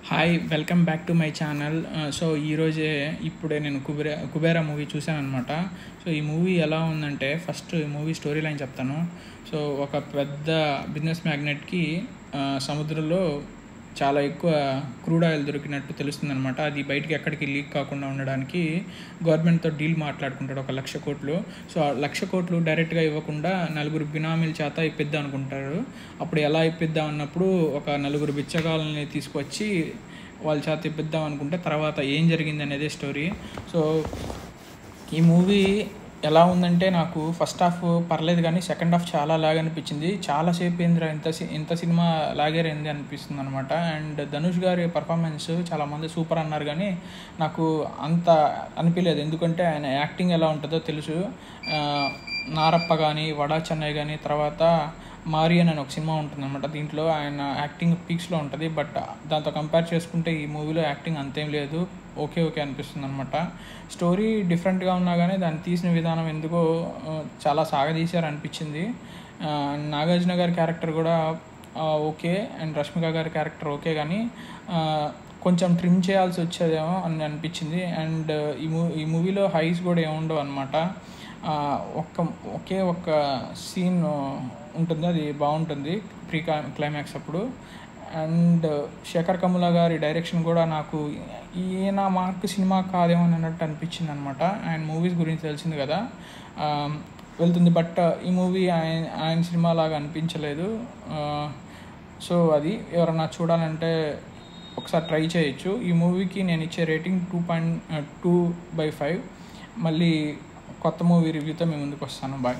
Hi welcome back to my channel. So ఈరోజే ఇప్పుడే నేను కుబేరా మూవీ చూశాను అనమాట. సో ఈ మూవీ ఎలా ఉందంటే, ఫస్ట్ ఈ మూవీ స్టోరీ లైన్ చెప్తాను. సో ఒక పెద్ద బిజినెస్ మ్యాగ్నెట్కి సముద్రంలో చాలా ఎక్కువ క్రూడ్ ఆయిల్ దొరికినట్టు తెలుస్తుంది అనమాట. అది బయటికి ఎక్కడికి లీక్ కాకుండా ఉండడానికి గవర్నమెంట్తో డీల్ మాట్లాడుకుంటాడు, 1,00,000 కోట్లు. సో ఆ 1,00,000 కోట్లు డైరెక్ట్గా ఇవ్వకుండా 4 బినామీల చేత ఇప్పిద్దాం అనుకుంటారు. అప్పుడు ఎలా ఇప్పిద్దాం అన్నప్పుడు ఒక 4 బిచ్చగాళ్ళని తీసుకొచ్చి వాళ్ళ చేత ఇప్పిద్దాం అనుకుంటే తర్వాత ఏం జరిగింది అనేది స్టోరీ. సో ఈ మూవీ ఎలా ఉందంటే, నాకు ఫస్ట్ హాఫ్ పర్లేదు కానీ సెకండ్ హాఫ్ చాలా లాగ్ అనిపించింది. చాలాసేపు ఏంద్రా ఇంత సినిమా లాగేరైంది అనిపిస్తుంది అనమాట. అండ్ ధనుష్ గారి పర్ఫార్మెన్స్ చాలామంది సూపర్ అన్నారు కానీ నాకు అంత అనిపించలేదు. ఎందుకంటే ఆయన యాక్టింగ్ ఎలా ఉంటుందో తెలుసు. నారప్ప కానీ, వడా చెన్నై కానీ, తర్వాత మారియన్ అని ఒక సినిమా ఉంటుందన్నమాట. దీంట్లో ఆయన యాక్టింగ్ పీక్స్లో ఉంటుంది. బట్ దాంతో కంపేర్ చేసుకుంటే ఈ మూవీలో యాక్టింగ్ అంతేం లేదు, ఓకే అనిపిస్తుంది అనమాట. స్టోరీ డిఫరెంట్గా ఉన్నా కానీ దాన్ని తీసిన విధానం ఎందుకో చాలా సాగదీశారు అనిపించింది. నాగార్జున గారి క్యారెక్టర్ కూడా ఓకే, అండ్ రష్మిక గారి క్యారెక్టర్ ఓకే, కానీ కొంచెం ట్రిమ్ చేయాల్సి వచ్చేదేమో అని అనిపించింది. అండ్ ఈ మూవీలో హైస్ కూడా ఏముండవు అనమాట. ఒకే ఒక్క సీన్ ఉంటుంది, అది బాగుంటుంది ప్రీ క్లైమాక్స్ అప్పుడు. అండ్ శేఖర్ కమ్ముల గారి డైరెక్షన్ కూడా నాకు ఈయన మార్క్ సినిమా కాదేమో అన్నట్టు అనిపించింది అనమాట. ఆయన మూవీస్ గురించి తెలిసింది కదా, వెళ్తుంది. బట్ ఈ మూవీ ఆయన సినిమా లాగా అనిపించలేదు. సో అది ఎవరన్నా చూడాలంటే ఒకసారి ట్రై చేయొచ్చు. ఈ మూవీకి నేను ఇచ్చే రేటింగ్ 2.2/5. మళ్ళీ కొత్త మూవీ రివ్యూతో మీ ముందుకు వస్తాను. బాయ్.